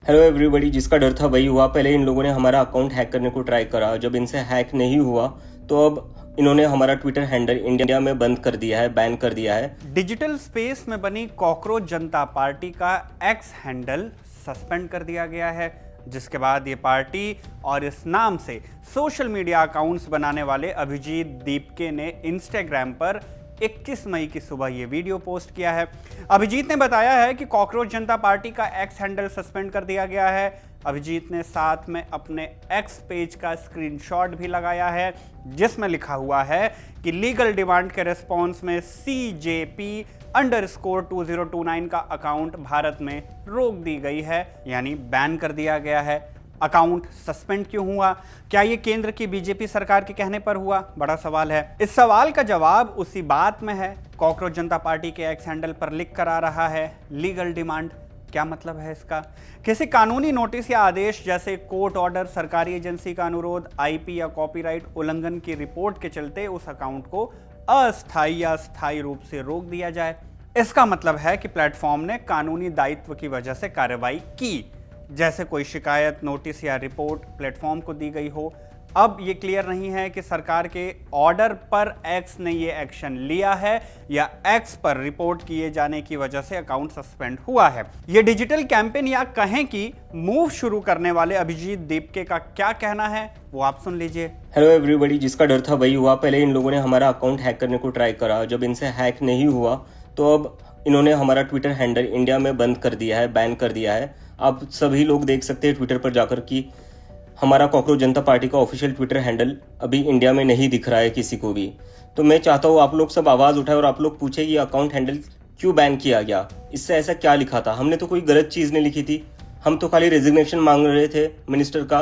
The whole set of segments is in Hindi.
हेलो एवरीबॉडी, जिसका डर था वही हुआ। पहले इन लोगों ने हमारा अकाउंट हैक करने को ट्राई करा। जब इनसे हैक नहीं हुआ तो अब इन्होंने हमारा ट्विटर हैंडल इंडिया में बंद कर दिया है, बैन कर दिया है। डिजिटल स्पेस में बनी कॉकरोच जनता पार्टी का एक्स हैंडल सस्पेंड कर दिया गया है, जिसके बाद ये पार्टी और इस नाम से सोशल मीडिया अकाउंट्स बनाने वाले अभिजीत दीपके ने इंस्टाग्राम पर 21 मई की सुबह ये वीडियो पोस्ट किया है। अभिजीत ने बताया है कि कॉकरोच जनता पार्टी का एक्स हैंडल सस्पेंड कर दिया गया है। अभिजीत ने साथ में अपने एक्स पेज का स्क्रीनशॉट भी लगाया है, जिसमें लिखा हुआ है कि लीगल डिमांड के रिस्पॉन्स में CJP_2029 का अकाउंट भारत में रोक दी गई है, यानी बैन कर दिया गया है। अकाउंट सस्पेंड क्यों हुआ? क्या ये केंद्र की बीजेपी सरकार के कहने पर हुआ? बड़ा सवाल है। इस सवाल का जवाब उसी बात में है। कॉकरोच जनता पार्टी के एक्स हैंडल पर लिख कर आ रहा है लीगल डिमांड। क्या मतलब है इसका? किसी कानूनी नोटिस या आदेश जैसे कोर्ट ऑर्डर, सरकारी एजेंसी का अनुरोध, आईपी या कॉपीराइट उल्लंघन की रिपोर्ट के चलते उस अकाउंट को अस्थायी या स्थायी रूप से रोक दिया जाए। इसका मतलब है कि प्लेटफॉर्म ने कानूनी दायित्व की वजह से कार्रवाई की, जैसे कोई शिकायत, नोटिस या रिपोर्ट प्लेटफॉर्म को दी गई हो। अब ये क्लियर नहीं है कि सरकार के ऑर्डर पर एक्स ने ये एक्शन लिया है या एक्स पर रिपोर्ट किए जाने की वजह से अकाउंट सस्पेंड हुआ है। ये डिजिटल कैंपेन या कहें कि मूव शुरू करने वाले अभिजीत दीपके का क्या कहना है, वो आप सुन लीजिए। हेलो एवरीबॉडी, जिसका डर था वही हुआ। पहले इन लोगों ने हमारा अकाउंट हैक करने को ट्राई करा। जब इनसे हैक नहीं हुआ तो अब इन्होंने हमारा ट्विटर हैंडल इंडिया में बंद कर दिया है, बैन कर दिया है। आप सभी लोग देख सकते हैं ट्विटर पर जाकर कि हमारा कॉकरोच जनता पार्टी का ऑफिशियल ट्विटर हैंडल अभी इंडिया में नहीं दिख रहा है किसी को भी। तो मैं चाहता हूँ आप लोग सब आवाज़ उठाए और आप लोग पूछे ये अकाउंट हैंडल क्यों बैन किया गया, इससे ऐसा क्या लिखा था। हमने तो कोई गलत चीज़ नहीं लिखी थी। हम तो खाली रेजिग्नेशन मांग रहे थे मिनिस्टर का।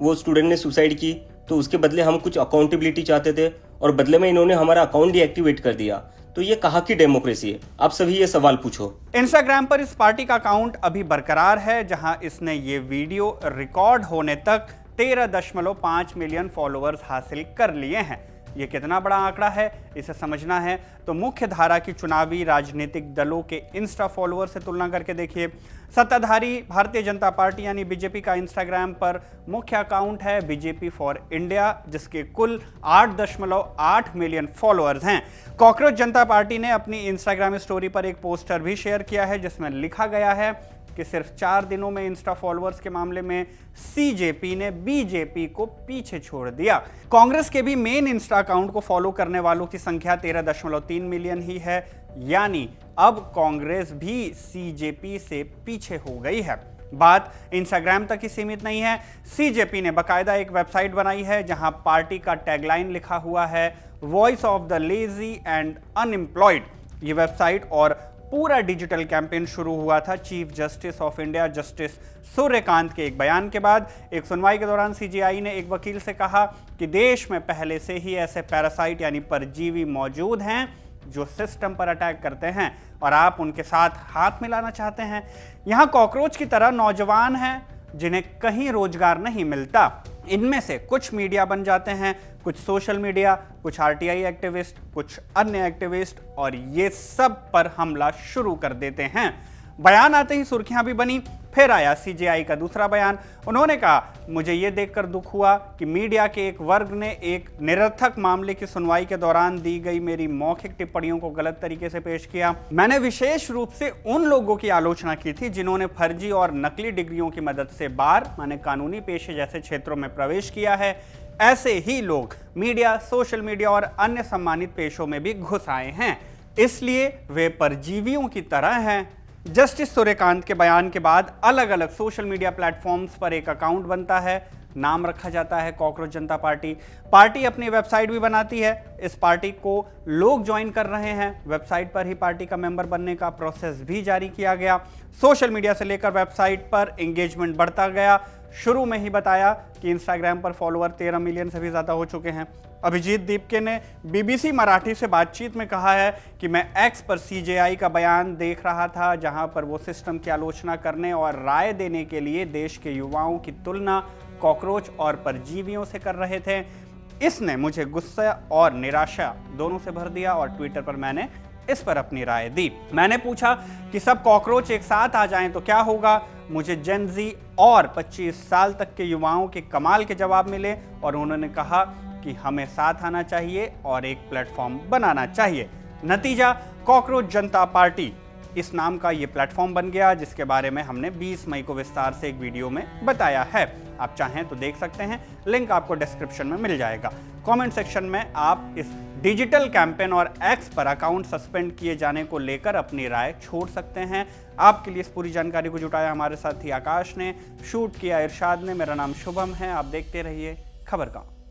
वो स्टूडेंट ने सुसाइड की तो उसके बदले हम कुछ अकाउंटेबिलिटी चाहते थे और बदले में इन्होंने हमारा अकाउंट डीएक्टिवेट कर दिया। तो ये कहाँ की डेमोक्रेसी है? आप सभी ये सवाल पूछो। इंस्टाग्राम पर इस पार्टी का अकाउंट अभी बरकरार है, जहां इसने ये वीडियो रिकॉर्ड होने तक 13.5 मिलियन फॉलोअर्स हासिल कर लिए हैं। ये कितना बड़ा आंकड़ा है, इसे समझना है तो मुख्य धारा की चुनावी राजनीतिक दलों के इंस्टा फॉलोअर से तुलना करके देखिए। सत्ताधारी भारतीय जनता पार्टी यानी बीजेपी का इंस्टाग्राम पर मुख्य अकाउंट है बीजेपी फॉर इंडिया, जिसके कुल 8.8 मिलियन फॉलोअर्स हैं। कॉकरोच जनता पार्टी ने अपनी इंस्टाग्राम स्टोरी पर एक पोस्टर भी शेयर किया है, जिसमें लिखा गया है कि सिर्फ 4 दिनों में इंस्टा फॉलोअर्स के मामले में CJP ने बीजेपी को पीछे छोड़ दिया। कांग्रेस के भी मेन इंस्टा अकाउंट को फॉलो करने वालों की संख्या 13.3 मिलियन ही है, यानी अब कांग्रेस भी CJP से पीछे हो गई है। बात इंस्टाग्राम तक ही सीमित नहीं है। CJP ने बाकायदा एक वेबसाइट बनाई है जहां पार्टी का टैगलाइन लिखा हुआ है voice of the lazy and unemployed. ये वेबसाइट और पूरा डिजिटल कैंपेन शुरू हुआ था chief justice of India justice Suryakant के एक बयान के बाद। एक सुनवाई के दौरान CJI ने एक वकील से कहा कि देश में पहले से ही ऐसे पैरासाइट यानी परजीवी मौजूद हैं जो सिस्टम पर अटैक करते हैं और आप उनके साथ हाथ मिलाना चाहते हैं। यहाँ कॉकरोच की तरह नौजवान हैं जिन्हें कहीं रोजगार नहीं मिलता। इनमें से कुछ मीडिया बन जाते हैं, कुछ सोशल मीडिया, कुछ RTI एक्टिविस्ट, कुछ अन्य एक्टिविस्ट, और ये सब पर हमला शुरू कर देते हैं। बयान आते ही सुर्खियां भी बनी। फिर आया CJI का दूसरा बयान। उन्होंने कहा, मुझे ये देखकर दुख हुआ कि मीडिया के एक वर्ग ने एक निरर्थक मामले की सुनवाई के दौरान दी गई मेरी मौखिक टिप्पणियों को गलत तरीके से पेश किया। मैंने विशेष रूप से उन लोगों की आलोचना की थी जिन्होंने फर्जी और नकली डिग्रियों की मदद से बार माने कानूनी पेशे जैसे क्षेत्रों में प्रवेश किया है। ऐसे ही लोग मीडिया, सोशल मीडिया और अन्य सम्मानित पेशों में भी घुस आए हैं, इसलिए वे परजीवियों की तरह हैं। जस्टिस सूर्यकांत के बयान के बाद अलग अलग सोशल मीडिया प्लेटफॉर्म्स पर एक अकाउंट बनता है, नाम रखा जाता है कॉकरोच जनता पार्टी। पार्टी अपनी वेबसाइट भी बनाती है। इस पार्टी को लोग ज्वाइन कर रहे हैं। वेबसाइट पर ही पार्टी का मेंबर बनने का प्रोसेस भी जारी किया गया। सोशल मीडिया से लेकर वेबसाइट पर एंगेजमेंट बढ़ता गया। शुरू में ही बताया कि इंस्टाग्राम पर फॉलोअर 13 मिलियन से भी ज़्यादा हो चुके हैं। अभिजीत दीपके ने BBC मराठी से बातचीत में कहा है कि मैं एक्स पर CJI का बयान देख रहा था, जहां पर वो सिस्टम की आलोचना करने और राय देने के लिए देश के युवाओं की तुलना कॉकरोच और परजीवियों से कर रहे थे। इसने मुझे गुस्सा और निराशा दोनों से भर दिया और ट्विटर पर मैंने इस पर अपनी राय दी। मैंने पूछा कि सब कॉकरोच एक साथ आ जाएं तो क्या होगा। मुझे जेन ज़ी और 25 साल तक के युवाओं के कमाल के जवाब मिले और उन्होंने कहा कि हमें साथ आना चाहिए और एक प्लेटफॉर्म बनाना चाहिए। नतीजा, कॉकरोच जनता पार्टी इस नाम का ये प्लेटफॉर्म बन गया, जिसके बारे में हमने 20 मई को विस्तार से एक वीडियो में बताया है। आप चाहें तो देख सकते हैं, लिंक आपको डिस्क्रिप्शन में मिल जाएगा। कमेंट सेक्शन में आप इस डिजिटल कैंपेन और एक्स पर अकाउंट सस्पेंड किए जाने को लेकर अपनी राय छोड़ सकते हैं। आपके लिए इस पूरी जानकारी को जुटाया हमारे साथी आकाश ने, शूट किया इरशाद ने, मेरा नाम शुभम है। आप देखते रहिए खबर गाँव।